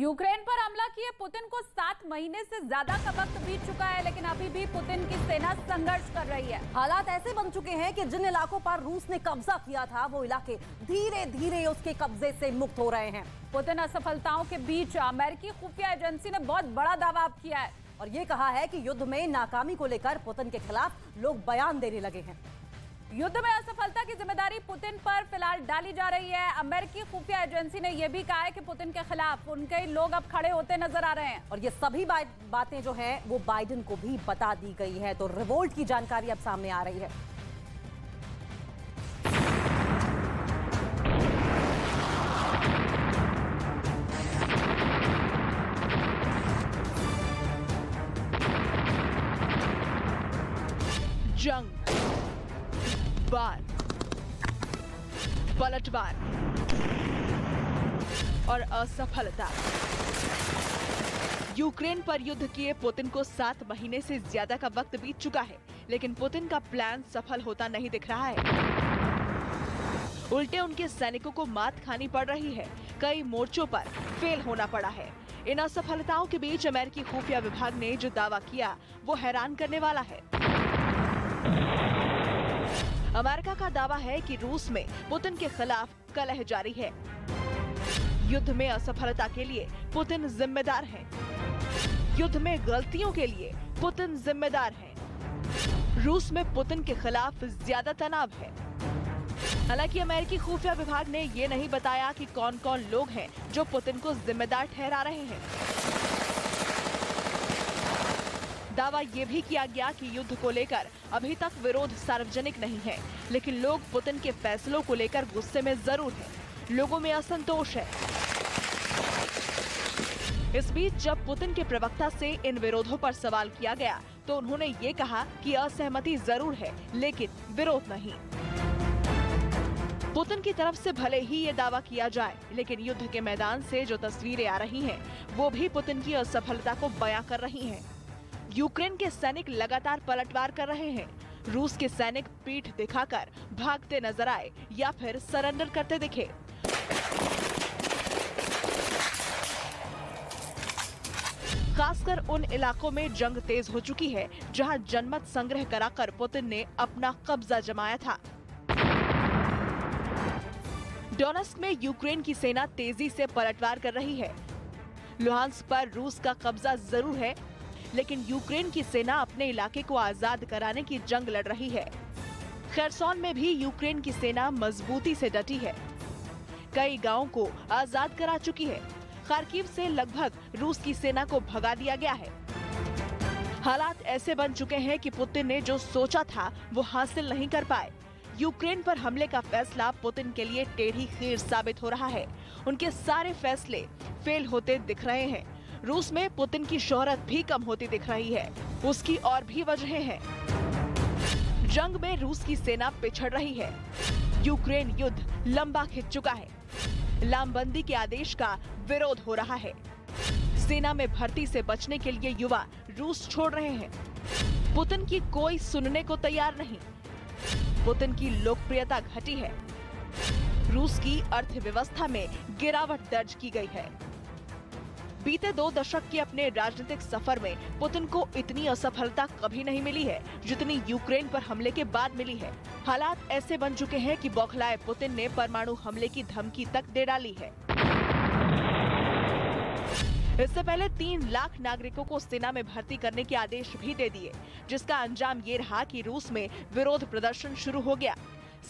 Ukraine पर हमला किए पुतिन को 7 महीने से ज्यादा का वक्त बीत चुका है, लेकिन अभी भी पुतिन की सेना संघर्ष कर रही है। हालात ऐसे बन चुके हैं कि जिन इलाकों पर रूस ने कब्जा किया था वो इलाके धीरे धीरे उसके कब्जे से मुक्त हो रहे हैं। पुतिन असफलताओं के बीच अमेरिकी खुफिया एजेंसी ने बहुत बड़ा दावा किया है और ये कहा है कि युद्ध में नाकामी को लेकर पुतिन के खिलाफ लोग बयान देने लगे हैं। युद्ध में असफलता की जिम्मेदारी पुतिन पर फिलहाल डाली जा रही है। अमेरिकी खुफिया एजेंसी ने यह भी कहा है कि पुतिन के खिलाफ उनके लोग अब खड़े होते नजर आ रहे हैं और ये सभी बातें जो हैं वो बाइडेन को भी बता दी गई है। तो रिवोल्ट की जानकारी अब सामने आ रही है। जंग, वार, पलटवार और असफलता। यूक्रेन पर युद्ध किए पुतिन को 7 महीने से ज्यादा का वक्त बीत चुका है, लेकिन पुतिन का प्लान सफल होता नहीं दिख रहा है। उल्टे उनके सैनिकों को मात खानी पड़ रही है। कई मोर्चों पर फेल होना पड़ा है। इन असफलताओं के बीच अमेरिकी खुफिया विभाग ने जो दावा किया वो हैरान करने वाला है। अमेरिका का दावा है कि रूस में पुतिन के खिलाफ कलह जारी है। युद्ध में असफलता के लिए पुतिन जिम्मेदार है। युद्ध में गलतियों के लिए पुतिन जिम्मेदार है। रूस में पुतिन के खिलाफ ज्यादा तनाव है। हालांकि अमेरिकी खुफिया विभाग ने ये नहीं बताया कि कौन कौन लोग हैं जो पुतिन को जिम्मेदार ठहरा रहे हैं। दावा ये भी किया गया कि युद्ध को लेकर अभी तक विरोध सार्वजनिक नहीं है, लेकिन लोग पुतिन के फैसलों को लेकर गुस्से में जरूर हैं। लोगों में असंतोष है। इस बीच जब पुतिन के प्रवक्ता से इन विरोधों पर सवाल किया गया तो उन्होंने ये कहा कि असहमति जरूर है, लेकिन विरोध नहीं। पुतिन की तरफ से भले ही ये दावा किया जाए, लेकिन युद्ध के मैदान से जो तस्वीरें आ रही हैं, वो भी पुतिन की असफलता को बयां कर रही हैं। यूक्रेन के सैनिक लगातार पलटवार कर रहे हैं। रूस के सैनिक पीठ दिखाकर भागते नजर आए या फिर सरेंडर करते दिखे। खासकर उन इलाकों में जंग तेज हो चुकी है जहां जनमत संग्रह कराकर पुतिन ने अपना कब्जा जमाया था। डोनेस्क में यूक्रेन की सेना तेजी से पलटवार कर रही है। लुहांस्क पर रूस का कब्जा जरूर है, लेकिन यूक्रेन की सेना अपने इलाके को आजाद कराने की जंग लड़ रही है। खेरसोन में भी यूक्रेन की सेना मजबूती से डटी है। कई गांवों को आजाद करा चुकी है। खार्किव से लगभग रूस की सेना को भगा दिया गया है। हालात ऐसे बन चुके हैं कि पुतिन ने जो सोचा था वो हासिल नहीं कर पाए। यूक्रेन पर हमले का फैसला पुतिन के लिए टेढ़ी खीर साबित हो रहा है। उनके सारे फैसले फेल होते दिख रहे हैं। रूस में पुतिन की शोहरत भी कम होती दिख रही है। उसकी और भी वजहें हैं। जंग में रूस की सेना पिछड़ रही है। यूक्रेन युद्ध लंबा खिंच चुका है। लामबंदी के आदेश का विरोध हो रहा है। सेना में भर्ती से बचने के लिए युवा रूस छोड़ रहे हैं। पुतिन की कोई सुनने को तैयार नहीं। पुतिन की लोकप्रियता घटी है। रूस की अर्थव्यवस्था में गिरावट दर्ज की गई है। बीते 2 दशक के अपने राजनीतिक सफर में पुतिन को इतनी असफलता कभी नहीं मिली है जितनी यूक्रेन पर हमले के बाद मिली है। हालात ऐसे बन चुके हैं कि बौखलाए पुतिन ने परमाणु हमले की धमकी तक दे डाली है। इससे पहले 3 लाख नागरिकों को सेना में भर्ती करने के आदेश भी दे दिए, जिसका अंजाम ये रहा कि रूस में विरोध प्रदर्शन शुरू हो गया।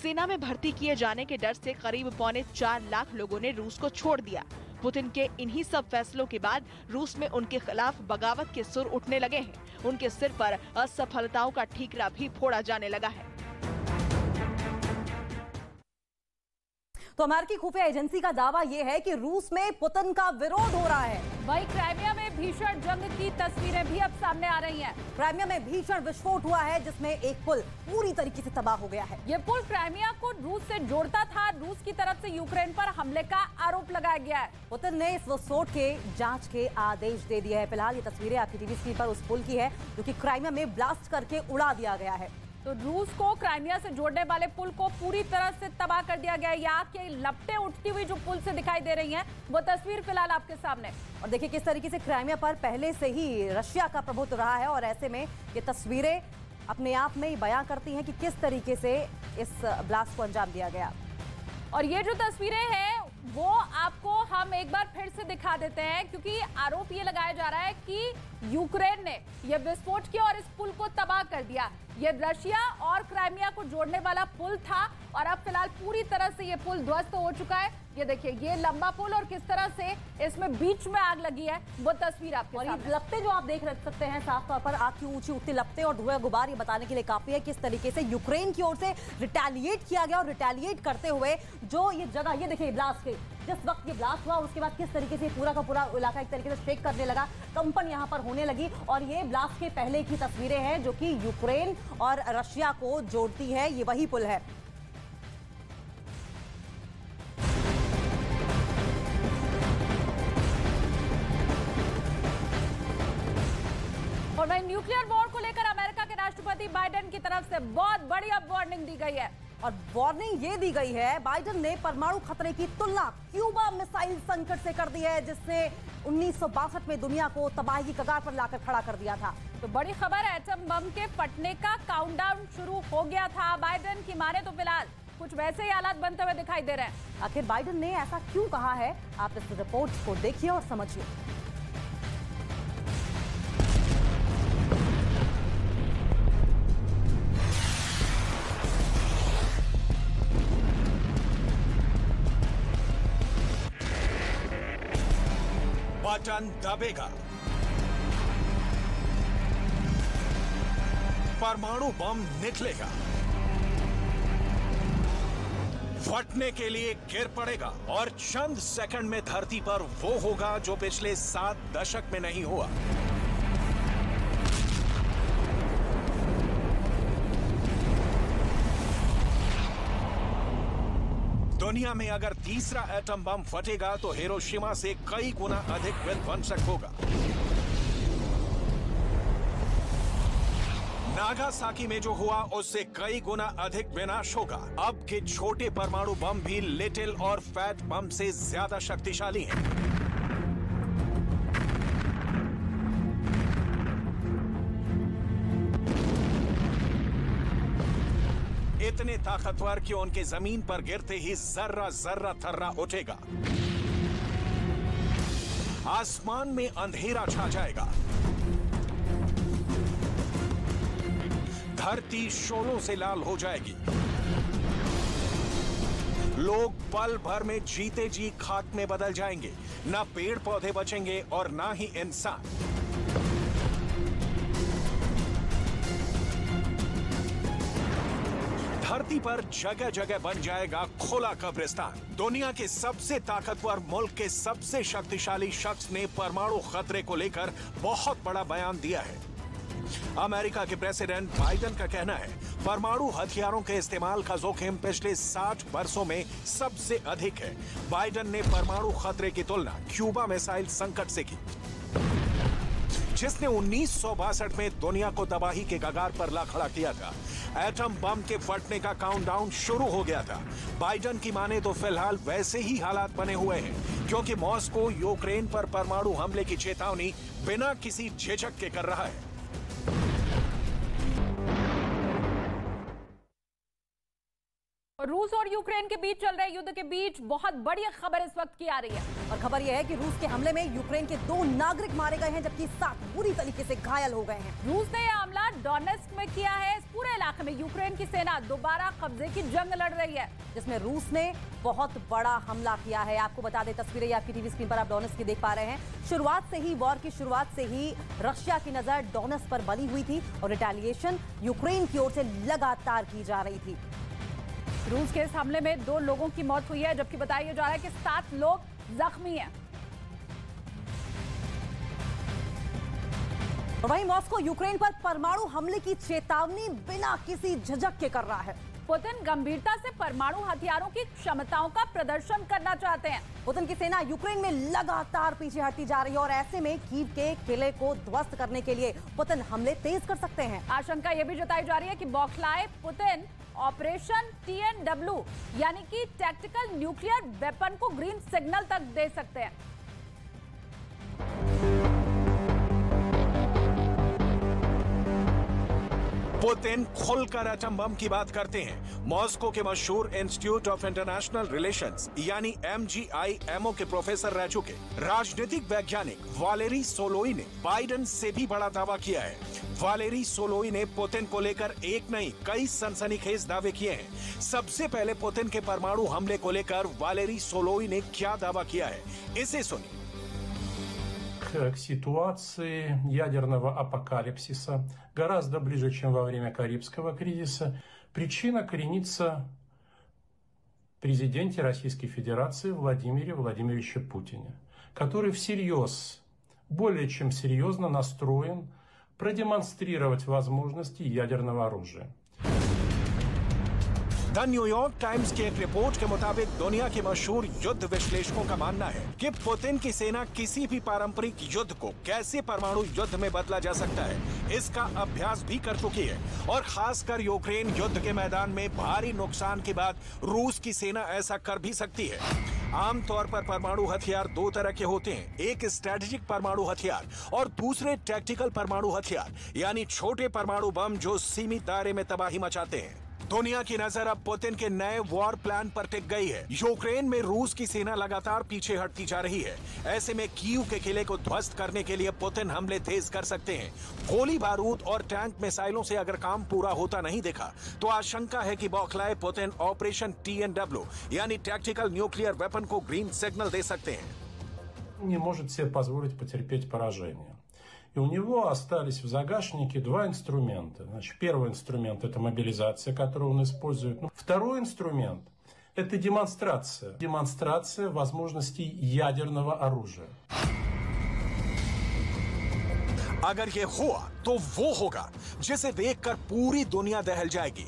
सेना में भर्ती किए जाने के डर से करीब 4.25 लाख लोगों ने रूस को छोड़ दिया। पुतिन के इन्हीं सब फैसलों के बाद रूस में उनके खिलाफ बगावत के सुर उठने लगे हैं। उनके सिर पर असफलताओं का ठीकरा भी फोड़ा जाने लगा है। तो अमेरिकी खुफिया एजेंसी का दावा यह है कि रूस में पुतिन का विरोध हो रहा है। वहीं क्राइमिया में भीषण जंग की तस्वीरें भी अब सामने आ रही हैं। क्राइमिया में भीषण विस्फोट हुआ है जिसमें एक पुल पूरी तरीके से तबाह हो गया है। ये पुल क्राइमिया को रूस से जोड़ता था। रूस की तरफ से यूक्रेन पर हमले का आरोप लगाया गया है। पुतिन ने इस विस्फोट के जांच के आदेश दे दिए हैं। फिलहाल ये तस्वीरें आपकी टीवी स्क्रीन पर उस पुल की है जो कि क्राइमिया में ब्लास्ट करके उड़ा दिया गया है। तो रूस को क्राइमिया से जोड़ने वाले पुल को पूरी तरह से तबाह कर दिया गया है। यहाँ के लपटें उठती हुई जो पुल से दिखाई दे रही हैं, वो तस्वीर फिलहाल आपके सामने। और देखिए किस तरीके से क्राइमिया पर पहले से ही रशिया का प्रभुत्व रहा है और ऐसे में ये तस्वीरें अपने आप में ही बयां करती हैं कि किस तरीके से इस ब्लास्ट को अंजाम दिया गया। और ये जो तस्वीरें हैं वो आपको हम एक बार फिर से दिखा देते हैं, क्योंकि आरोप ये लगाया जा रहा है कि यूक्रेन ने यह विस्फोट किया और इस पुल को तबाह कर दिया। ये रशिया और क्राइमिया को जोड़ने वाला पुल था और अब फिलहाल पूरी तरह से ये पुल ध्वस्त हो चुका है। ये देखिए ये लंबा पुल और किस तरह से इसमें बीच में आग लगी है, वो तस्वीर आपके सामने। और ये लपटें जो आप देख सकते हैं साफ तौर पर आग की ऊंची उठती लपटें और धुआं गुबार, ये बताने के लिए काफी है किस तरीके से यूक्रेन की ओर से रिटेलिएट किया गया। और रिटेलिएट करते हुए जो ये जगह, ये देखिए ब्लास्ट के जिस वक्त ये ब्लास्ट हुआ उसके बाद किस तरीके से पूरा का पूरा इलाका एक तरीके से शेक करने लगा, कंपन यहाँ पर होने लगी। और ये ब्लास्ट के पहले की तस्वीरें हैं जो कि यूक्रेन और रशिया को जोड़ती है, ये वही पुल है। और वहीं न्यूक्लियर वॉर को लेकर अमेरिका के राष्ट्रपति बाइडेन की तरफ से बहुत बड़ी अब वार्निंग दी गई है। और वार्निंग ये दी गई है, बाइडेन ने परमाणु खतरे की तुलना क्यूबा मिसाइल संकट से कर दी है, जिसने 1962 में दुनिया को तबाही की कगार पर लाकर खड़ा कर दिया था। तो बड़ी खबर है, एटम बम के फटने का काउंटडाउन शुरू हो गया था। बाइडेन की माने तो फिलहाल कुछ वैसे ही हालात बनते हुए दिखाई दे रहे हैं। आखिर बाइडेन ने ऐसा क्यों कहा है, आप इस रिपोर्ट को देखिए और समझिए। बटन दबेगा, परमाणु बम निकलेगा, फटने के लिए गिर पड़ेगा और चंद सेकंड में धरती पर वो होगा जो पिछले 7 दशक में नहीं हुआ। दुनिया में अगर तीसरा एटम बम फटेगा तो हिरोशिमा से कई गुना अधिक विध्वंसक होगा। नागासाकी में जो हुआ उससे कई गुना अधिक विनाश होगा। अब के छोटे परमाणु बम भी लिटिल और फैट बम से ज्यादा शक्तिशाली हैं। इतने ताकतवर कि उनके जमीन पर गिरते ही जर्रा जर्रा थर्रा उठेगा, आसमान में अंधेरा छा जाएगा, धरती शोलों से लाल हो जाएगी, लोग पल भर में जीते जी खाक में बदल जाएंगे, ना पेड़ पौधे बचेंगे और ना ही इंसान। धरती पर जगह जगह बन जाएगा खुला कब्रिस्तान। दुनिया के सबसे ताकतवर मुल्क के सबसे शक्तिशाली शख्स ने परमाणु खतरे को लेकर बहुत बड़ा बयान दिया है। अमेरिका के प्रेसिडेंट बाइडेन का कहना है, परमाणु हथियारों के इस्तेमाल का जोखिम पिछले 60 वर्षों में सबसे अधिक है। बाइडेन ने परमाणु खतरे की तुलना क्यूबा मिसाइल संकट से की, जिसने 1962 में दुनिया को तबाही के कगार पर ला खड़ा किया था। एटम बम के फटने का काउंटडाउन शुरू हो गया था। बाइडेन की माने तो फिलहाल वैसे ही हालात बने हुए हैं, क्योंकि मॉस्को यूक्रेन पर परमाणु हमले की चेतावनी बिना किसी झिझक के कर रहा है। रूस और यूक्रेन के बीच चल रहे युद्ध के बीच बहुत बड़ी खबर इस वक्त की आ रही है। और खबर यह है कि रूस के हमले में यूक्रेन के 2 नागरिक मारे गए हैं, जबकि 7 बुरी तरीके से घायल हो गए हैं। रूस ने यह हमला डोनेस्क में किया है। इस पूरे इलाके में यूक्रेन की सेना दोबारा कब्जे की जंग लड़ रही है, जिसमें रूस ने बहुत बड़ा हमला किया है। आपको बता दें, तस्वीरें आपकी टीवी स्क्रीन पर आप डोनेस्क की देख पा रहे हैं। शुरुआत से ही, वॉर की शुरुआत से ही रशिया की नजर डोनेस्क पर बनी हुई थी और रिटेलिएशन यूक्रेन की ओर से लगातार की जा रही थी। रूस के इस हमले में 2 लोगों की मौत हुई है, जबकि बताया जा रहा है कि 7 लोग जख्मी हैं। वहीं मॉस्को यूक्रेन पर परमाणु हमले की चेतावनी बिना किसी झिझक के कर रहा है। पुतिन गंभीरता से परमाणु हथियारों की क्षमताओं का प्रदर्शन करना चाहते हैं। पुतिन की सेना यूक्रेन में लगातार पीछे हटती जा रही है और ऐसे में कीव के किले को ध्वस्त करने के लिए पुतिन हमले तेज कर सकते हैं। आशंका यह भी जताई जा रही है कि बौखलाए पुतिन ऑपरेशन TNW यानी कि टैक्टिकल न्यूक्लियर वेपन को ग्रीन सिग्नल तक दे सकते हैं। पुतिन खुलकर एटम बम की बात करते हैं। मॉस्को के मशहूर इंस्टीट्यूट ऑफ इंटरनेशनल रिलेशंस यानी MGIMO के प्रोफेसर रह चुके राजनीतिक वैज्ञानिक वालेरी सोलोई ने बाइडेन से भी बड़ा दावा किया है। वालेरी सोलोई ने पुतिन को लेकर एक नहीं कई सनसनीखेज दावे किए हैं। सबसे पहले पुतिन के परमाणु हमले को लेकर वालेरी सोलोई ने क्या दावा किया है, इसे सुनिए। К ситуации ядерного апокалипсиса гораздо ближе, чем во время Карибского кризиса. Причина коренится в президенте Российской Федерации Владимире Владимировиче Путине, который всерьез, более чем серьезно настроен продемонстрировать возможности ядерного оружия. द न्यूयॉर्क टाइम्स की एक रिपोर्ट के मुताबिक दुनिया के मशहूर युद्ध विश्लेषकों का मानना है कि पुतिन की सेना किसी भी पारंपरिक युद्ध को कैसे परमाणु युद्ध में बदला जा सकता है, इसका अभ्यास भी कर चुकी है। और खासकर यूक्रेन युद्ध के मैदान में भारी नुकसान के बाद रूस की सेना ऐसा कर भी सकती है। आमतौर पर परमाणु हथियार दो तरह के होते हैं, एक स्ट्रेटेजिक परमाणु हथियार और दूसरे टैक्टिकल परमाणु हथियार यानी छोटे परमाणु बम जो सीमित दायरे में तबाही मचाते हैं। दुनिया की नजर अब पुतिन के नए वॉर प्लान पर टिक गई है। यूक्रेन में रूस की सेना लगातार पीछे हटती जा रही है। ऐसे में कीव के किले को ध्वस्त करने के लिए पुतिन हमले तेज कर सकते हैं। गोली बारूद और टैंक मिसाइलों से अगर काम पूरा होता नहीं दिखा तो आशंका है कि बौखलाए पुतिन ऑपरेशन TNW यानी टैक्टिकल न्यूक्लियर वेपन को ग्रीन सिग्नल दे सकते हैं। Не может себе позволить потерпеть поражение. И у него остались в загашнике два инструмента. Значит, первый инструмент – это мобилизация, которую он использует. Второй инструмент – это демонстрация. Демонстрация возможностей ядерного оружия. अगर ये हुआ तो वो होगा जिसे देखकर पूरी दुनिया दहल जाएगी।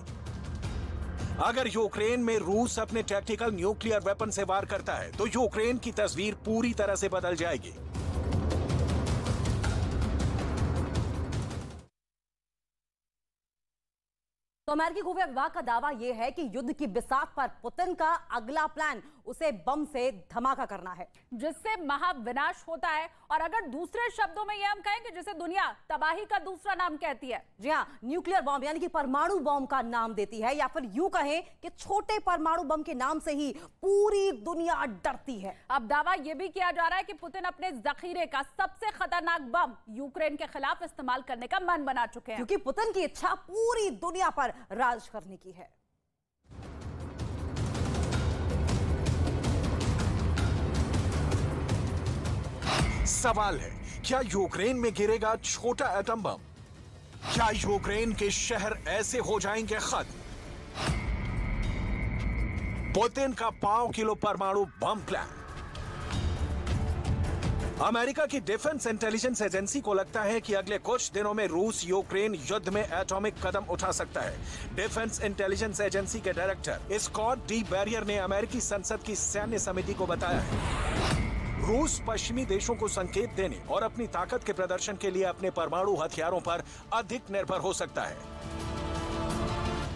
अगर यूक्रेन में रूस अपने टैक्टिकल न्यूक्लियर वेपन से वार करता है तो यूक्रेन की तस्वीर पूरी तरह से बदल जाएगी। तो अमेरिकी खुफिया विभाग का दावा यह है कि युद्ध की बिसात पर पुतिन का अगला प्लान उसे बम से धमाका करना है, जिससे महाविनाश होता है। और अगर दूसरे शब्दों में यह हम कहें कि जिसे दुनिया तबाही का दूसरा नाम कहती है। जी हाँ, न्यूक्लियर बम यानी कि परमाणु बम का नाम देती है, या फिर यूं कहें कि छोटे परमाणु बम के नाम से ही पूरी दुनिया डरती है। अब दावा यह भी किया जा रहा है कि पुतिन अपने जखीरे का सबसे खतरनाक बम यूक्रेन के खिलाफ इस्तेमाल करने का मन बना चुके हैं, क्योंकि पुतिन की इच्छा पूरी दुनिया पर राज करने की है। सवाल है, क्या यूक्रेन में गिरेगा छोटा एटम बम? क्या यूक्रेन के शहर ऐसे हो जाएंगे खत्म? पुतिन का 5 किलो परमाणु बम प्लान। अमेरिका की डिफेंस इंटेलिजेंस एजेंसी को लगता है कि अगले कुछ दिनों में रूस यूक्रेन युद्ध में एटॉमिक कदम उठा सकता है। डिफेंस इंटेलिजेंस एजेंसी के डायरेक्टर स्कॉट डी बैरियर ने अमेरिकी संसद की सैन्य समिति को बताया है रूस पश्चिमी देशों को संकेत देने और अपनी ताकत के प्रदर्शन के लिए अपने परमाणु हथियारों पर अधिक निर्भर हो सकता है।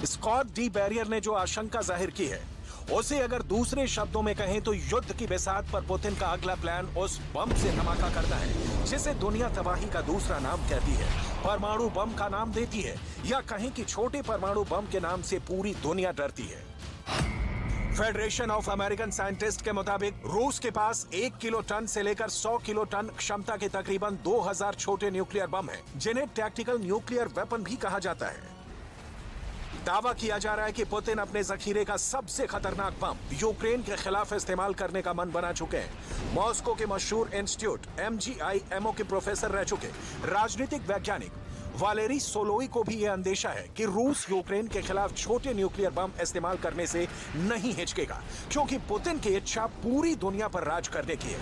स्कॉट डी बैरियर ने जो आशंका जाहिर की है उसे अगर दूसरे शब्दों में कहें तो युद्ध की बिसात पर पुतिन का अगला प्लान उस बम से धमाका करना है जिसे दुनिया तबाही का दूसरा नाम कहती है, परमाणु बम का नाम देती है, या कहें कि छोटे परमाणु बम के नाम से पूरी दुनिया डरती है। फेडरेशन ऑफ अमेरिकन साइंटिस्ट के मुताबिक रूस के पास 1 किलो टन से लेकर 100 किलो टन क्षमता के तकरीबन 2000 छोटे न्यूक्लियर बम हैं, जिन्हें टैक्टिकल न्यूक्लियर वेपन भी कहा जाता है। दावा किया जा रहा है कि पुतिन अपने जखीरे का सबसे खतरनाक बम यूक्रेन के खिलाफ इस्तेमाल करने का मन बना चुके हैं। मॉस्को के मशहूर इंस्टीट्यूट MGIMO के प्रोफेसर रह चुके राजनीतिक वैज्ञानिक वालेरी सोलोई को भी यह अंदेशा है कि रूस यूक्रेन के खिलाफ छोटे न्यूक्लियर बम इस्तेमाल करने से नहीं हिचकेगा, क्योंकि पुतिन की इच्छा पूरी दुनिया पर राज करने की है।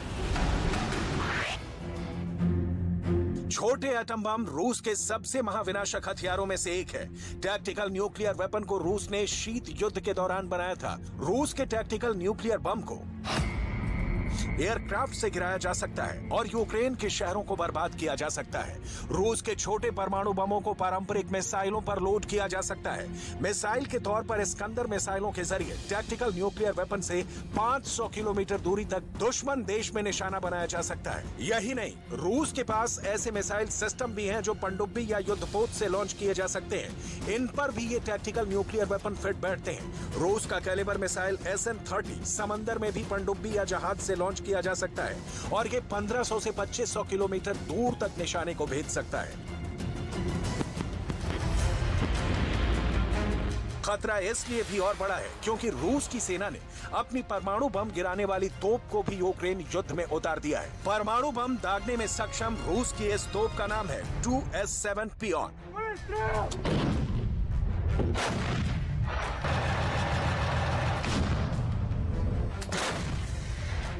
छोटे एटम बम रूस के सबसे महाविनाशक हथियारों में से एक है। टैक्टिकल न्यूक्लियर वेपन को रूस ने शीत युद्ध के दौरान बनाया था। रूस के टैक्टिकल न्यूक्लियर बम को एयरक्राफ्ट से गिराया जा सकता है और यूक्रेन के शहरों को बर्बाद किया जा सकता है। रूस के छोटे परमाणु बमों को पारंपरिक मिसाइलों पर लोड किया जा सकता है। मिसाइल के तौर पर इस्कंदर मिसाइलों के जरिए टैक्टिकल न्यूक्लियर वेपन से 500 किलोमीटर दूरी तक दुश्मन देश में निशाना बनाया जा सकता है। यही नहीं, रूस के पास ऐसे मिसाइल सिस्टम भी हैं जो पनडुब्बी या युद्धपोत से लॉन्च किए जा सकते हैं। इन पर भी ये टैक्टिकल न्यूक्लियर वेपन फिट बैठते हैं। रूस का कैलिबर मिसाइल SN-30 समंदर में भी पनडुब्बी या जहाज से लॉन्च किया जा सकता है और ये 1500 से 2500 किलोमीटर दूर तक निशाने को भेज सकता है। खतरा इसलिए भी और बड़ा है क्योंकि रूस की सेना ने अपनी परमाणु बम गिराने वाली तोप को भी यूक्रेन युद्ध में उतार दिया है। परमाणु बम दागने में सक्षम रूस की इस तोप का नाम है 2S7 पियोन।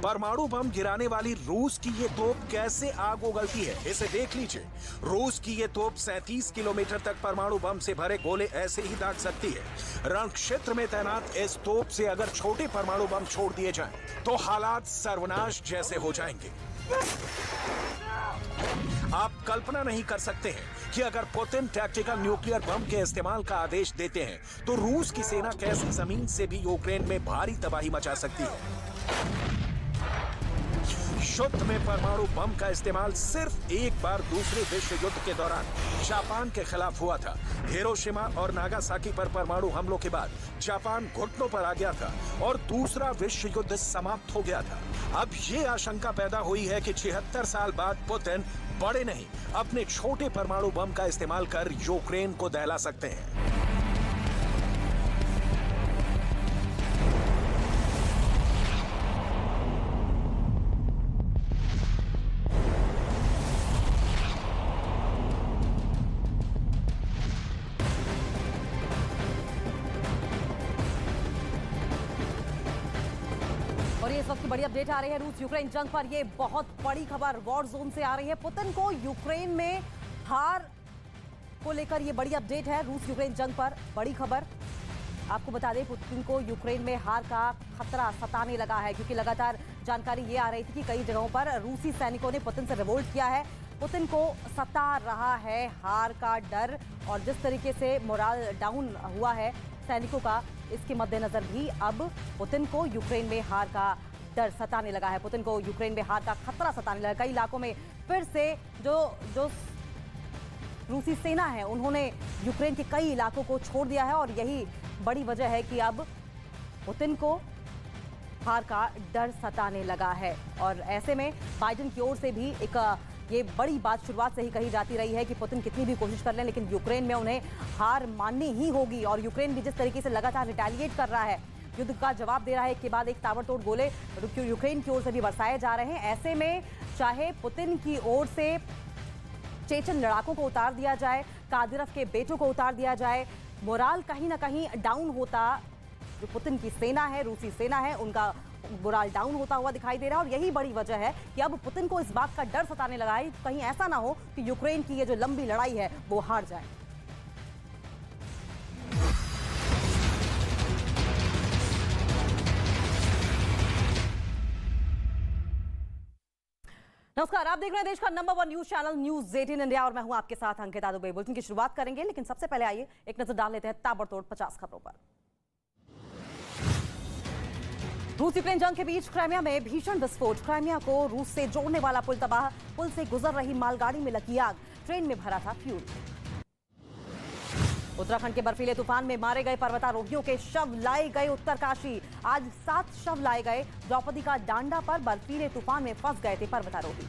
परमाणु बम गिराने वाली रूस की ये तोप कैसे आग उगलती है, इसे देख लीजिए। रूस की ये तोप 37 किलोमीटर तक परमाणु बम से भरे गोले ऐसे ही दाग सकती है। रण क्षेत्र में तैनात इस तोप से अगर छोटे परमाणु बम छोड़ दिए जाएं, तो हालात सर्वनाश जैसे हो जाएंगे। आप कल्पना नहीं कर सकते हैं कि अगर पुतिन टैक्टिकल न्यूक्लियर बम के इस्तेमाल का आदेश देते हैं, तो रूस की सेना कैसे जमीन से भी यूक्रेन में भारी तबाही मचा सकती है। शुद्ध में परमाणु बम का इस्तेमाल सिर्फ एक बार दूसरे विश्व युद्ध के दौरान जापान के खिलाफ हुआ था। हिरोशिमा और नागासाकी पर परमाणु हमलों के बाद जापान घुटनों पर आ गया था और दूसरा विश्व युद्ध समाप्त हो गया था। अब ये आशंका पैदा हुई है कि 76 साल बाद पुतिन बड़े नहीं, अपने छोटे परमाणु बम का इस्तेमाल कर यूक्रेन को दहला सकते हैं। इस वक्त की बड़ी अपडेट आ रही है रूस यूक्रेन जंग पर। ये बहुत बड़ी खबर वॉर जोन से आ रही है। पुतिन को यूक्रेन में हार को लेकर ये बड़ी अपडेट है। रूस यूक्रेन जंग पर बड़ी खबर आपको बता दें, पुतिन को यूक्रेन में हार का खतरा सताने लगा है, क्योंकि लगातार जानकारी ये आ रही थी कि कई जगहों पर रूसी सैनिकों ने पुतिन से रिवोल्ट किया है। पुतिन को सता रहा है हार का डर, और जिस तरीके से मोराल डाउन हुआ है सैनिकों का, इसके मद्देनजर भी अब पुतिन को यूक्रेन में हार का डर सताने लगा है। पुतिन को यूक्रेन में हार का खतरा सताने लगा। कई इलाकों में फिर से जो रूसी सेना है उन्होंने यूक्रेन के कई इलाकों को छोड़ दिया है, और यही बड़ी वजह है कि अब पुतिन को हार का डर सताने लगा है। और ऐसे में बाइडेन की ओर से भी एक ये बड़ी बात शुरुआत से ही कही जाती रही है कि पुतिन कितनी भी कोशिश कर लें, लेकिन यूक्रेन में उन्हें हार माननी ही होगी। और यूक्रेन भी जिस तरीके से लगातार रिटेलिएट कर रहा है, युद्ध का जवाब दे रहा है, एक के बाद एक ताबड़तोड़ गोले यूक्रेन की ओर से भी बरसाए जा रहे हैं। ऐसे में चाहे पुतिन की ओर से चेचन लड़ाकों को उतार दिया जाए, कादिरफ के बेटों को उतार दिया जाए, मोराल कहीं ना कहीं डाउन होता, जो पुतिन की सेना है, रूसी सेना है, उनका मोराल डाउन होता हुआ दिखाई दे रहा है। और यही बड़ी वजह है कि अब पुतिन को इस बात का डर सताने लगा है कहीं ऐसा ना हो कि यूक्रेन की ये जो लंबी लड़ाई है वो हार जाए। नमस्कार, आप देख रहे हैं देश का number 1 news channel news 18 India, और मैं हूं आपके साथ अंकिता दुबे। बुलेटिन की शुरुआत करेंगे, लेकिन सबसे पहले आइए एक नजर डाल लेते हैं ताबड़तोड़ 50 खबरों पर। रूस यूक्रेन जंग के बीच क्राइमिया में भीषण विस्फोट। क्राइमिया को रूस से जोड़ने वाला पुल तबाह, पुल से गुजर रही मालगाड़ी में लगी आग, ट्रेन में भरा था फ्यूल। उत्तराखंड के बर्फीले तूफान में मारे गए पर्वतारोहियों के शव लाए गए उत्तरकाशी। आज 7 शव लाए गए। द्रौपदी का डांडा पर बर्फीले तूफान में फंस गए थे पर्वतारोही।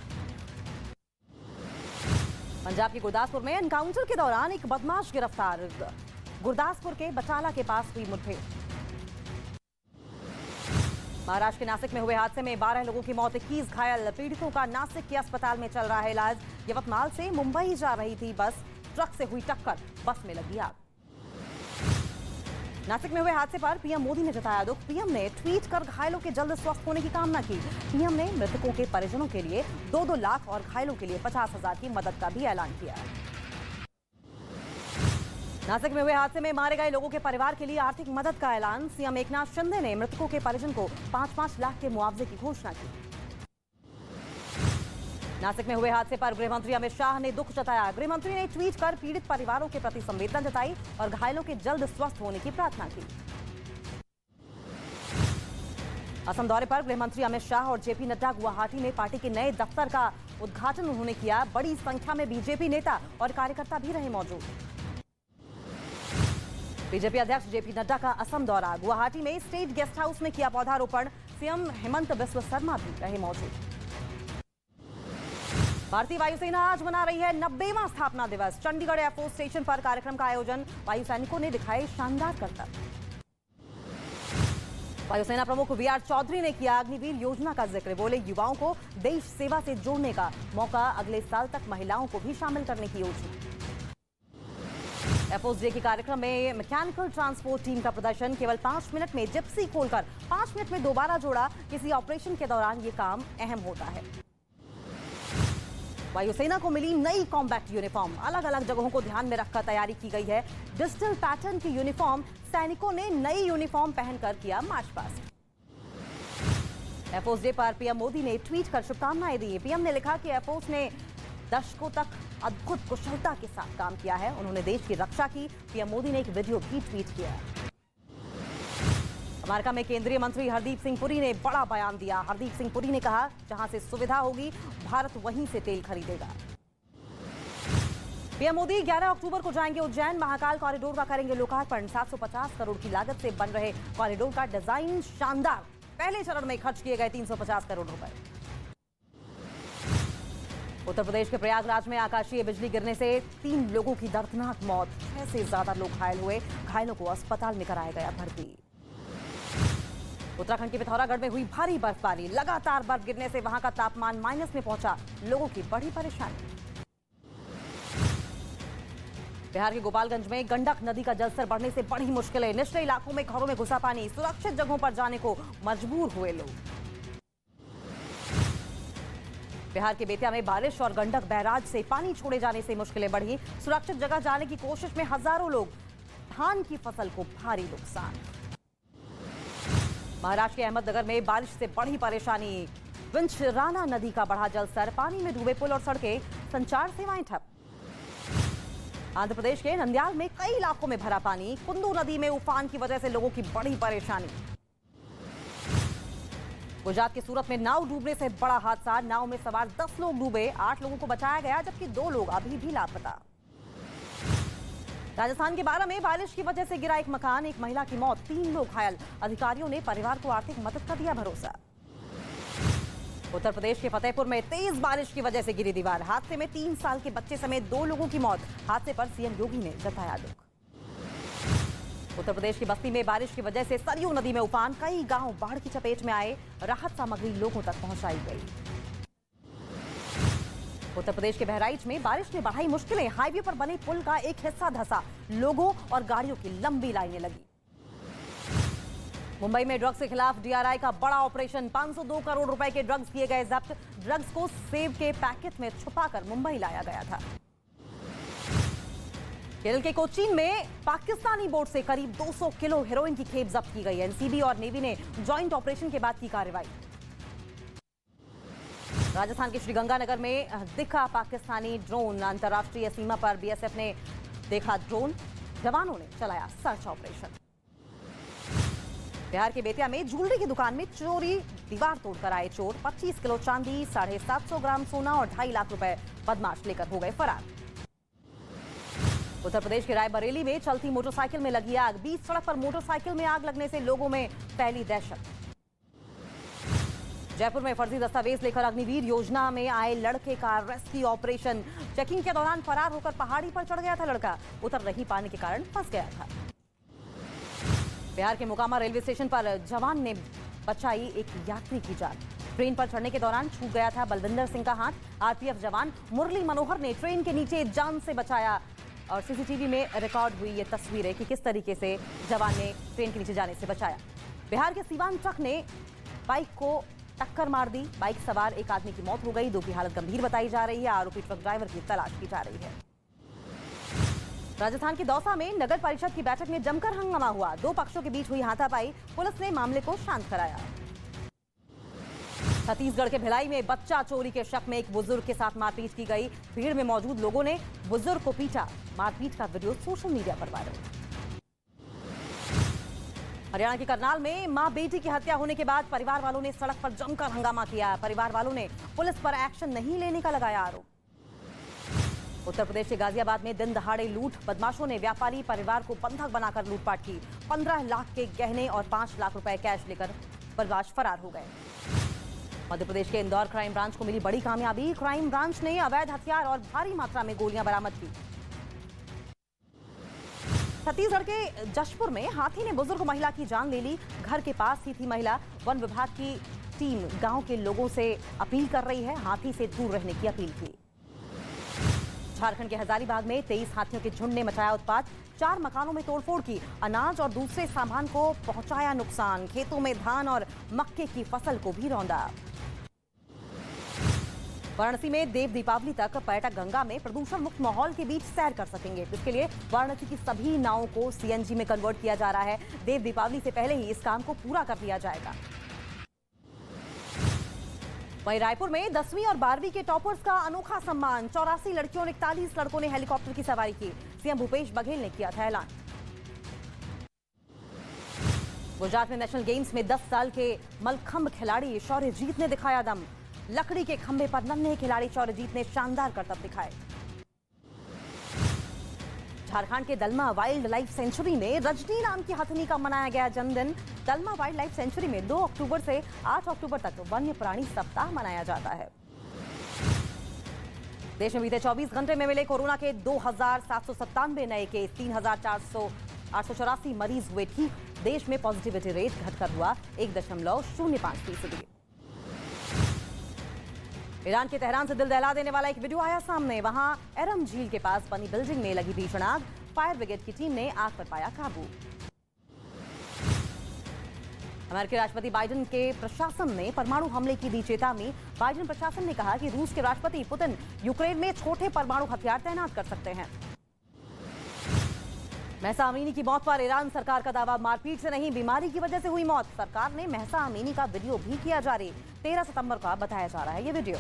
पंजाब के गुरदासपुर में एनकाउंटर के दौरान एक बदमाश गिरफ्तार। गुरदासपुर के बटाला के पास हुई मुठभेड़। महाराष्ट्र के नासिक में हुए हादसे में 12 लोगों की मौत, 21 घायल। पीड़ितों का नासिक के अस्पताल में चल रहा है इलाज। यवतमाल से मुंबई जा रही थी बस, ट्रक से हुई टक्कर, बस में लगी आग। नासिक में हुए हादसे पर पीएम मोदी ने जताया दुख। पीएम ने ट्वीट कर घायलों के जल्द स्वस्थ होने की कामना की। पीएम ने मृतकों के परिजनों के लिए 2-2 लाख और घायलों के लिए 50,000 की मदद का भी ऐलान किया। नासिक में हुए हादसे में मारे गए लोगों के परिवार के लिए आर्थिक मदद का ऐलान। सीएम एकनाथ शिंदे ने मृतकों के परिजन को 5-5 लाख के मुआवजे की घोषणा की। नासिक में हुए हादसे पर गृहमंत्री अमित शाह ने दुख जताया। गृहमंत्री ने ट्वीट कर पीड़ित परिवारों के प्रति संवेदना जताई और घायलों के जल्द स्वस्थ होने की प्रार्थना की। असम दौरे पर गृहमंत्री अमित शाह और जेपी नड्डा गुवाहाटी में पार्टी के नए दफ्तर का उद्घाटन उन्होंने किया। बड़ी संख्या में बीजेपी नेता और कार्यकर्ता भी रहे मौजूद। बीजेपी अध्यक्ष जेपी नड्डा का असम दौरा। गुवाहाटी में स्टेट गेस्ट हाउस में किया पौधारोपण। सीएम हेमंत बिस्व शर्मा भी रहे मौजूद। भारतीय वायुसेना आज मना रही है 90वां स्थापना दिवस। चंडीगढ़ एयरफोर्स स्टेशन पर कार्यक्रम का आयोजन। वायु सैनिकों ने दिखाए शानदार करतब। वायुसेना प्रमुख वीआर चौधरी ने किया अग्निवीर योजना का जिक्र। बोले युवाओं को देश सेवा से जोड़ने का मौका। अगले साल तक महिलाओं को भी शामिल करने की योजना। एयरफोर्स डे के कार्यक्रम में मैकेनिकल ट्रांसपोर्ट टीम का प्रदर्शन। केवल 5 मिनट में जिप्सी खोलकर 5 मिनट में दोबारा जोड़ा। किसी ऑपरेशन के दौरान ये काम अहम होता है। वायुसेना को मिली नई कॉम्बैट यूनिफॉर्म। अलग अलग जगहों को ध्यान में रखकर तैयारी की गई है। डिजिटल पैटर्न की यूनिफॉर्म। सैनिकों ने नई यूनिफॉर्म पहनकर किया मार्च पास्ट। एयरफोर्स डे पर पीएम मोदी ने ट्वीट कर शुभकामनाएं दी। पीएम ने लिखा कि एयरफोर्स ने दशकों तक अद्भुत कुशलता के साथ काम किया है। उन्होंने देश की रक्षा की। पीएम मोदी ने एक वीडियो भी ट्वीट किया। अमेरिका में केंद्रीय मंत्री हरदीप सिंह पुरी ने बड़ा बयान दिया। हरदीप सिंह पुरी ने कहा, जहां से सुविधा होगी भारत वहीं से तेल खरीदेगा। पीएम मोदी 11 अक्टूबर को जाएंगे उज्जैन। महाकाल कॉरिडोर का करेंगे लोकार्पण। 750 करोड़ की लागत से बन रहे कॉरिडोर का डिजाइन शानदार। पहले चरण में खर्च किए गए 350 करोड़ रुपए। उत्तर प्रदेश के प्रयागराज में आकाशीय बिजली गिरने से 3 लोगों की दर्दनाक मौत। 6 से ज्यादा लोग घायल हुए। घायलों को अस्पताल में कराया गया भर्ती। उत्तराखंड के पिथौरागढ़ में हुई भारी बर्फबारी। लगातार बर्फ गिरने से वहां का तापमान माइनस में पहुंचा। लोगों की बड़ी परेशानी। बिहार के गोपालगंज में गंडक नदी का जलस्तर बढ़ने से बड़ी मुश्किलें। निचले इलाकों में घरों में घुसा पानी। सुरक्षित जगहों पर जाने को मजबूर हुए लोग। बिहार के बेतिया में बारिश और गंडक बैराज से पानी छोड़े जाने से मुश्किलें बढ़ी। सुरक्षित जगह जाने की कोशिश में हजारों लोग। धान की फसल को भारी नुकसान। महाराष्ट्र के अहमदनगर में बारिश से बढ़ी परेशानी। विंचराना नदी का बढ़ा जलस्तर। पानी में डूबे पुल और सड़कें। संचार सेवाएं ठप। आंध्र प्रदेश के नंद्याल में कई इलाकों में भरा पानी। कुंदू नदी में उफान की वजह से लोगों की बड़ी परेशानी। गुजरात के सूरत में नाव डूबने से बड़ा हादसा। नाव में सवार 10 लोग डूबे। 8 लोगों को बचाया गया, जबकि 2 लोग अभी भी लापता। राजस्थान के बारा में बारिश की वजह से गिरा एक मकान। एक महिला की मौत, 3 लोग घायल। अधिकारियों ने परिवार को आर्थिक मदद का दिया भरोसा। उत्तर प्रदेश के फतेहपुर में तेज बारिश की वजह से गिरी दीवार। हादसे में 3 साल के बच्चे समेत 2 लोगों की मौत। हादसे पर सीएम योगी ने जताया दुख। उत्तर प्रदेश की बस्ती में बारिश की वजह से सरयू नदी में उफान। कई गांव बाढ़ की चपेट में आए। राहत सामग्री लोगों तक पहुंचाई गई। उत्तर प्रदेश के बहराइच में बारिश ने बढ़ाई मुश्किलें। हाईवे पर बने पुल का एक हिस्सा धंसा। लोगों और गाड़ियों की लंबी लाइनें लगी। मुंबई में ड्रग्स के खिलाफ डीआरआई का बड़ा ऑपरेशन। 502 करोड़ रुपए के ड्रग्स किए गए जब्त। ड्रग्स को सेब के पैकेट में छुपाकर मुंबई लाया गया था। केरल के कोचीन में पाकिस्तानी बोट से करीब 200 किलो हेरोइन की खेप जब्त की गई। एनसीबी और नेवी ने ज्वाइंट ऑपरेशन के बाद की कार्रवाई। राजस्थान के श्रीगंगानगर में दिखा पाकिस्तानी ड्रोन। अंतर्राष्ट्रीय सीमा पर बीएसएफ ने देखा ड्रोन। जवानों ने चलाया सर्च ऑपरेशन। बिहार के बेतिया में ज्वेलरी की दुकान में चोरी। दीवार तोड़कर आए चोर। 25 किलो चांदी, 750 ग्राम सोना और 2.5 लाख रुपए बदमाश लेकर हो गए फरार। उत्तर प्रदेश के रायबरेली में चलती मोटरसाइकिल में लगी आग। बीच सड़क पर मोटरसाइकिल में आग लगने से लोगों में फैली दहशत। जयपुर में फर्जी दस्तावेज लेकर अग्निवीर योजना में आए लड़के का रेस्क्यू ऑपरेशन। चेकिंग के दौरान फरार होकर पहाड़ी पर चढ़ गया था लड़का। उतर नहीं पाने के कारण फंस गया था। बिहार के मोकामा रेलवे स्टेशन पर जवान ने बचाई एक यात्री की जान। ट्रेन पर चढ़ने के दौरान छूट गया था बलविंदर सिंह का हाथ। आरपीएफ जवान मुरली मनोहर ने ट्रेन के नीचे जान से बचाया और सीसीटीवी में रिकॉर्ड हुई ये तस्वीरें कि किस तरीके से जवान ने ट्रेन के नीचे जाने से बचाया। बिहार के सीवान ट्रक ने बाइक को टक्कर मार दी। बाइक सवार एक आदमी की मौत हो गई, 2 की हालत गंभीर बताई जा रही है। आरोपी ट्रक ड्राइवर की तलाश की जा रही है। राजस्थान के दौसा में नगर परिषद की बैठक में जमकर हंगामा हुआ। 2 पक्षों के बीच हुई हाथापाई, पुलिस ने मामले को शांत कराया। छत्तीसगढ़ के भिलाई में बच्चा चोरी के शक में एक बुजुर्ग के साथ मारपीट की गई। भीड़ में मौजूद लोगों ने बुजुर्ग को पीटा। मारपीट का वीडियो सोशल मीडिया पर वायरल। हरियाणा के करनाल में मां बेटी की हत्या होने के बाद परिवार वालों ने सड़क पर जमकर हंगामा किया। परिवार वालों ने पुलिस पर एक्शन नहीं लेने का लगाया आरोप। उत्तर प्रदेश के गाजियाबाद में दिन दहाड़े लूट। बदमाशों ने व्यापारी परिवार को बंधक बनाकर लूटपाट की। 15 लाख के गहने और 5 लाख रुपए कैश लेकर बदमाश फरार हो गए। मध्य प्रदेश के इंदौर क्राइम ब्रांच को मिली बड़ी कामयाबी। क्राइम ब्रांच ने अवैध हथियार और भारी मात्रा में गोलियां बरामद की। छत्तीसगढ़ के जशपुर में हाथी ने बुजुर्ग महिला की जान ले ली। घर के पास ही थी महिला। वन विभाग की टीम गांव के लोगों से अपील कर रही है, हाथी से दूर रहने की अपील की। झारखंड के हजारीबाग में 23 हाथियों के झुंड ने मचाया उत्पात। 4 मकानों में तोड़फोड़ की। अनाज और दूसरे सामान को पहुंचाया नुकसान। खेतों में धान और मक्के की फसल को भी रौंदा। वाराणसी में देव दीपावली तक पर्यटक गंगा में प्रदूषण मुक्त माहौल के बीच सैर कर सकेंगे। इसके लिए वाराणसी की सभी नावों को सीएनजी में कन्वर्ट किया जा रहा है। देव दीपावली से पहले ही इस काम को पूरा कर लिया जाएगा। वहीं रायपुर में 10वीं और 12वीं के टॉपर्स का अनोखा सम्मान। 84 लड़कियों और 41 लड़कों ने हेलीकॉप्टर की सवारी की। सीएम भूपेश बघेल ने किया था ऐलान। गुजरात में नेशनल गेम्स में 10 साल के मलखंब खिलाड़ी शौर्यजीत ने दिखाया दम। लकड़ी के खंभे पर नन्हे खिलाड़ी शौर्यजीत ने शानदार करतब दिखाए। झारखंड के दलमा वाइल्ड लाइफ सेंचुरी में रजनी नाम की हथनी का मनाया गया जन्मदिन। दलमा वाइल्ड लाइफ सेंचुरी में 2 अक्टूबर से 8 अक्टूबर तक वन्य प्राणी सप्ताह मनाया जाता है। देश में बीते 24 घंटे में मिले कोरोना के 2797 नए केस। 3484 मरीज हुए ठीक। देश में पॉजिटिविटी रेट घटकर हुआ 1.05%। ईरान के तेहरान से दिल दहला देने वाला एक वीडियो आया सामने। वहां एरम झील के पास बनी बिल्डिंग में लगी भीषण आग। फायर ब्रिगेड की टीम ने आग पर पाया काबू। अमेरिकी राष्ट्रपति बाइडेन के प्रशासन ने परमाणु हमले की दी चेतावनी। बाइडेन प्रशासन ने कहा कि रूस के राष्ट्रपति पुतिन यूक्रेन में छोटे परमाणु हथियार तैनात कर सकते हैं। महसा अमीनी की मौत पर ईरान सरकार का दावा, मारपीट से नहीं बीमारी की वजह से हुई मौत। सरकार ने महसा अमीनी का वीडियो भी किया जारी। 13 सितंबर का बताया जा रहा है ये वीडियो।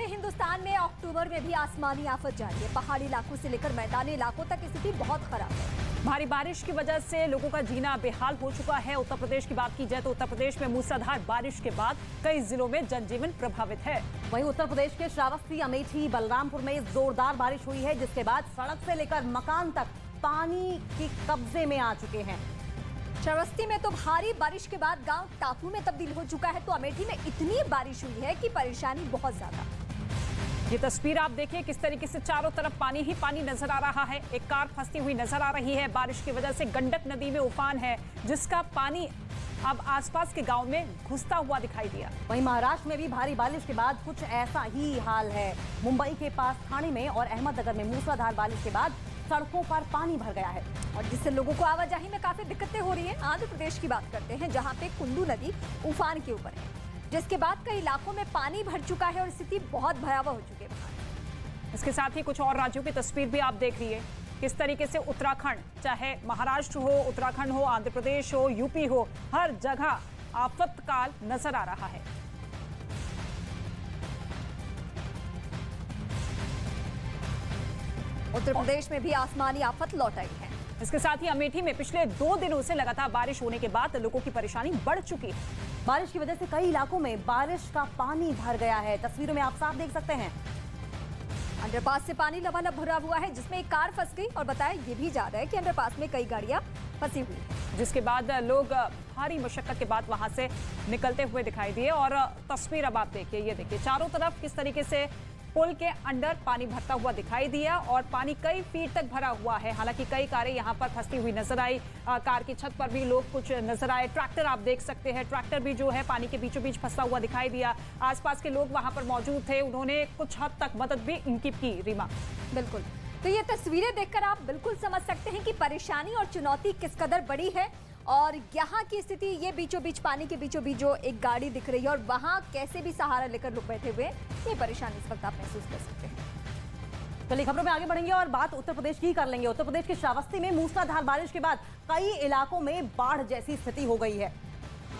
हिंदुस्तान में अक्टूबर में भी आसमानी आफत जारी है। पहाड़ी इलाकों से लेकर मैदानी इलाकों तक स्थिति बहुत खराब है। भारी बारिश की वजह से लोगों का जीना बेहाल हो चुका है। उत्तर प्रदेश की बात की जाए तो उत्तर प्रदेश में मूसलाधार बारिश के बाद कई जिलों में जनजीवन प्रभावित है। वहीं उत्तर प्रदेश के श्रावस्ती, अमेठी, बलरामपुर में जोरदार बारिश हुई है, जिसके बाद सड़क से लेकर मकान तक पानी के कब्जे में आ चुके हैं। श्रावस्ती में तो भारी बारिश के बाद गांव टापू में तब्दील हो चुका है, तो अमेठी में इतनी बारिश हुई है कि परेशानी बहुत ज्यादा। ये तस्वीर आप देखिए किस तरीके से चारों तरफ पानी ही पानी नजर आ रहा है। एक कार फंसी हुई नजर आ रही है। बारिश की वजह से गंडक नदी में उफान है, जिसका पानी अब आसपास के गांव में घुसता हुआ दिखाई दिया। वहीं महाराष्ट्र में भी भारी बारिश के बाद कुछ ऐसा ही हाल है। मुंबई के पास ठाणे में और अहमदनगर में मूसलाधार बारिश के बाद सड़कों पर पानी भर गया है, और जिससे लोगों को आवाजाही में काफी दिक्कतें हो रही है। आंध्र प्रदेश की बात करते हैं, जहां पे कुंडू नदी उफान के ऊपर है, जिसके बाद कई इलाकों में पानी भर चुका है और स्थिति बहुत भयावह हो चुकी है। इसके साथ ही कुछ और राज्यों की तस्वीर भी आप देख रही है, किस तरीके से उत्तराखंड, चाहे महाराष्ट्र हो, उत्तराखंड हो, आंध्र प्रदेश हो, यूपी हो, हर जगह आफतकाल नजर आ रहा है। उत्तर प्रदेश में भी आसमानी आफत लौट आई है। इसके साथ ही अमेठी में पिछले 2 दिनों से लगातार बारिश होने के बाद लोगों की परेशानी बढ़ चुकी है। बारिश की वजह से कई इलाकों में बारिश का पानी भर गया है। तस्वीरों में आप साफ देख सकते हैं। अंडरपास से पानी लबालब भरा हुआ है, जिसमें एक कार फंस गई और बताया ये भी जा रहा है कि अंडरपास में कई गाड़ियां फंसी हुई, जिसके बाद लोग भारी मशक्कत के बाद वहां से निकलते हुए दिखाई दिए। और तस्वीर अब आप देखिए, ये देखिए चारों तरफ किस तरीके से पुल के अंदर पानी भरता हुआ दिखाई दिया और पानी कई फीट तक भरा हुआ है। हालांकि कई कारें यहां पर फंसी हुई नजर आई, कार की छत पर भी लोग कुछ नजर आए। ट्रैक्टर आप देख सकते हैं, ट्रैक्टर भी जो है पानी के बीचों बीच फंसा हुआ दिखाई दिया। आसपास के लोग वहां पर मौजूद थे, उन्होंने कुछ हद तक मदद भी इनकी की। रीमा, बिल्कुल, तो ये तस्वीरें देखकर आप बिल्कुल समझ सकते हैं कि परेशानी और चुनौती किस कदर बड़ी है। और यहाँ की स्थिति, ये बीचों बीच पानी के बीचों बीच जो एक गाड़ी दिख रही है और वहाँ कैसे भी सहारा लेकर लोग बैठे हुए, ये परेशानी इस वक्त आप महसूस कर सकते हैं। चलिए खबरों में आगे बढ़ेंगे और बात उत्तर प्रदेश की कर लेंगे। उत्तर प्रदेश के श्रावस्ती में मूसलाधार बारिश के बाद कई इलाकों में बाढ़ जैसी स्थिति हो गई है।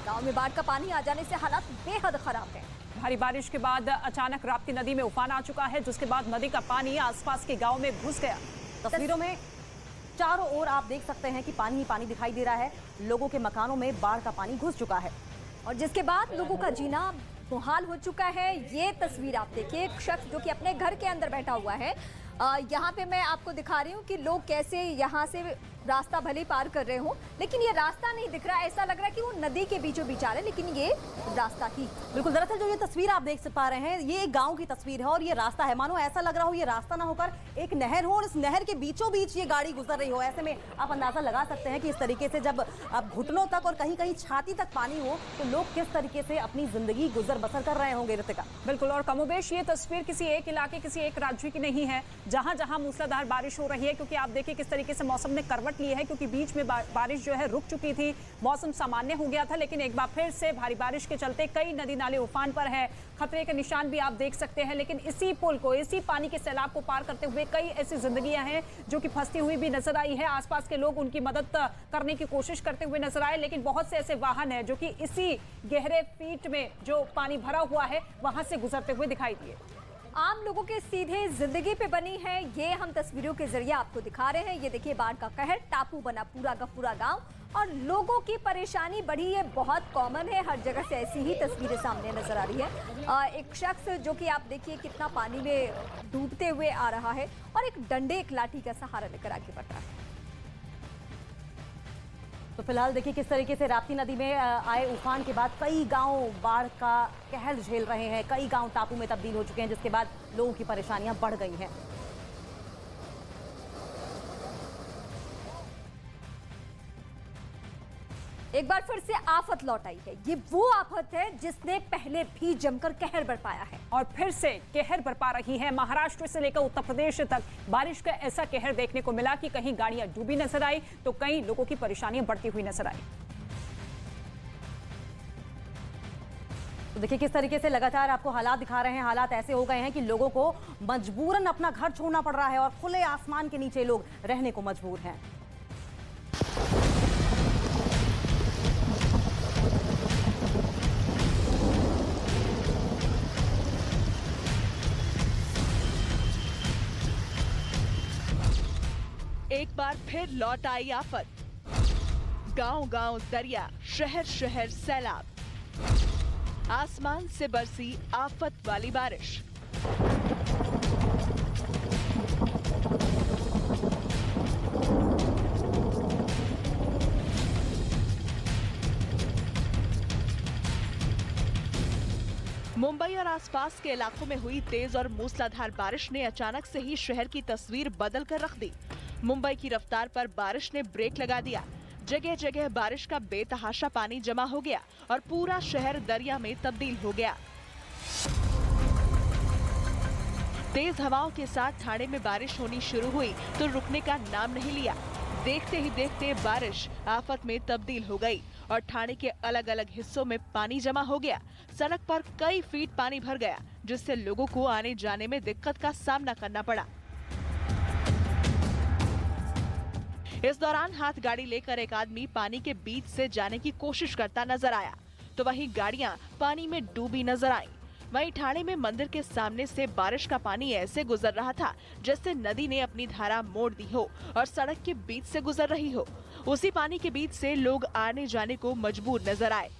गाँव में बाढ़ का पानी आ जाने से हालात बेहद खराब है। भारी बारिश के बाद अचानक राप्ती नदी में उफान आ चुका है, जिसके बाद नदी का पानी आसपास के गाँव में घुस गया। तस्वीरों में चारों ओर आप देख सकते हैं कि पानी ही पानी दिखाई दे रहा है। लोगों के मकानों में बाढ़ का पानी घुस चुका है और जिसके बाद लोगों का जीना मुहाल हो चुका है। ये तस्वीर आप देखिए, एक शख्स जो कि अपने घर के अंदर बैठा हुआ है, यहाँ पे मैं आपको दिखा रही हूँ कि लोग कैसे यहाँ से रास्ता भले पार कर रहे हो, लेकिन ये रास्ता नहीं दिख रहा। ऐसा लग रहा है कि वो नदी के बीचों बीच आ रहे हैं, लेकिन ये रास्ता ही। बिल्कुल, दरअसल जो ये तस्वीर आप देख पा रहे हैं, ये एक गांव की तस्वीर है और ये रास्ता है। मानो ऐसा लग रहा हो ये रास्ता ना होकर एक नहर हो और इस नहर के बीचों बीच ये गाड़ी गुजर रही हो। ऐसे में आप अंदाजा लगा सकते हैं कि इस तरीके से जब अब घुटनों तक और कहीं कहीं छाती तक पानी हो तो लोग किस तरीके से अपनी जिंदगी गुजर बसर कर रहे होंगे। ऋतिका, बिल्कुल, और कमोबेश ये तस्वीर किसी एक इलाके, किसी एक राज्य की नहीं है। जहां जहां मूसलाधार बारिश हो रही है, क्योंकि आप देखिए किस तरीके से मौसम ने करवट ली है, क्योंकि बीच में बारिश जो है रुक चुकी थी, मौसम सामान्य हो गया था, लेकिन एक बार फिर से भारी बारिश के चलते कई नदी नाले उफान पर है। खतरे के निशान भी आप देख सकते हैं, लेकिन इसी पुल को, इसी पानी के सैलाब को पार करते हुए कई ऐसी जिंदगियां हैं जो कि फंसती हुई भी नजर आई है। आसपास के लोग उनकी मदद करने की कोशिश करते हुए नजर आए, लेकिन बहुत से ऐसे वाहन हैं जो कि इसी गहरे फीट में जो पानी भरा हुआ है वहां से गुजरते हुए दिखाई दिए। आम लोगों के सीधे जिंदगी पे बनी है, ये हम तस्वीरों के जरिए आपको दिखा रहे हैं। ये देखिए बाढ़ का कहर, टापू बना पूरा का पूरा गांव और लोगों की परेशानी बढ़ी। ये बहुत कॉमन है, हर जगह से ऐसी ही तस्वीरें सामने नजर आ रही है। एक शख्स जो कि आप देखिए कितना पानी में डूबते हुए आ रहा है और एक डंडे, एक लाठी का सहारा लेकर आगे बढ़ रहा है। तो फिलहाल देखिए किस तरीके से राप्ती नदी में आए उफान के बाद कई गांव बाढ़ का कहर झेल रहे हैं। कई गांव टापू में तब्दील हो चुके हैं, जिसके बाद लोगों की परेशानियां बढ़ गई हैं। एक बार फिर से आफत लौट आई है। ये वो आफत है जिसने पहले भी जमकर कहर बरपाया है और फिर से कहर बरपा रही है। महाराष्ट्र से लेकर उत्तर प्रदेश तक बारिश का ऐसा कहर देखने को मिला कि कहीं गाड़ियां डूबी नजर आई तो कई लोगों की परेशानियां बढ़ती हुई नजर आई। तो देखिए किस तरीके से लगातार आपको हालात दिखा रहे हैं। हालात ऐसे हो गए हैं कि लोगों को मजबूरन अपना घर छोड़ना पड़ रहा है और खुले आसमान के नीचे लोग रहने को मजबूर हैं। एक बार फिर लौट आई आफत। गांव-गांव दरिया, शहर-शहर सैलाब। आसमान से बरसी आफत वाली बारिश। मुंबई और आसपास के इलाकों में हुई तेज और मूसलाधार बारिश ने अचानक से ही शहर की तस्वीर बदल कर रख दी। मुंबई की रफ्तार पर बारिश ने ब्रेक लगा दिया। जगह जगह बारिश का बेतहाशा पानी जमा हो गया और पूरा शहर दरिया में तब्दील हो गया। तेज हवाओं के साथ ठाणे में बारिश होनी शुरू हुई तो रुकने का नाम नहीं लिया। देखते ही देखते बारिश आफत में तब्दील हो गई और ठाणे के अलग अलग हिस्सों में पानी जमा हो गया। सड़क पर कई फीट पानी भर गया, जिससे लोगों को आने जाने में दिक्कत का सामना करना पड़ा। इस दौरान हाथ गाड़ी लेकर एक आदमी पानी के बीच से जाने की कोशिश करता नजर आया, तो वहीं गाड़ियां पानी में डूबी नजर आईं। वहीं ठाणे में मंदिर के सामने से बारिश का पानी ऐसे गुजर रहा था जैसे नदी ने अपनी धारा मोड़ दी हो और सड़क के बीच से गुजर रही हो। उसी पानी के बीच से लोग आने जाने को मजबूर नजर आए।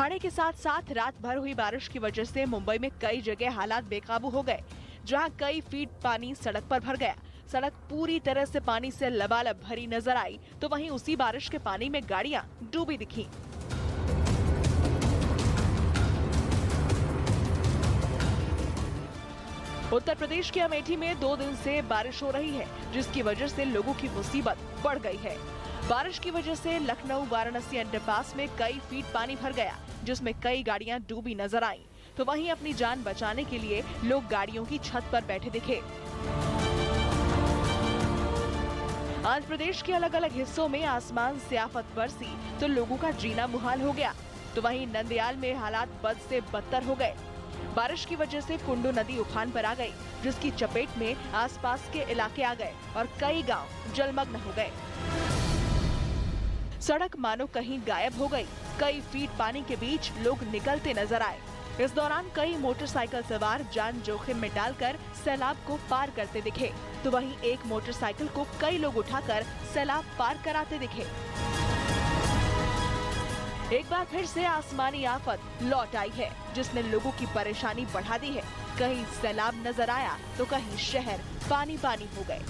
ठाणे के साथ साथ रात भर हुई बारिश की वजह से मुंबई में कई जगह हालात बेकाबू हो गए, जहां कई फीट पानी सड़क पर भर गया। सड़क पूरी तरह से पानी से लबालब भरी नजर आई, तो वहीं उसी बारिश के पानी में गाड़ियां डूबी दिखी। उत्तर प्रदेश के अमेठी में 2 दिन से बारिश हो रही है, जिसकी वजह से लोगों की मुसीबत बढ़ गई है। बारिश की वजह से लखनऊ वाराणसी अंडरपास में कई फीट पानी भर गया, जिसमें कई गाड़ियां डूबी नजर आईं। तो वहीं अपनी जान बचाने के लिए लोग गाड़ियों की छत पर बैठे दिखे। आंध्र प्रदेश के अलग अलग हिस्सों में आसमान से आफत बरसी तो लोगों का जीना मुहाल हो गया। तो वहीं नंदयाल में हालात बद से बदतर हो गए। बारिश की वजह से कुंडू नदी उफान पर आ गई, जिसकी चपेट में आसपास के इलाके आ गए और कई गांव जलमग्न हो गए। सड़क मानो कहीं गायब हो गई। कई फीट पानी के बीच लोग निकलते नजर आए। इस दौरान कई मोटरसाइकिल सवार जान जोखिम में डालकर सैलाब को पार करते दिखे, तो वहीं एक मोटरसाइकिल को कई लोग उठाकर सैलाब पार कराते दिखे। एक बार फिर से आसमानी आफत लौट आई है, जिसने लोगों की परेशानी बढ़ा दी है। कहीं सैलाब नजर आया तो कहीं शहर पानी पानी हो गए।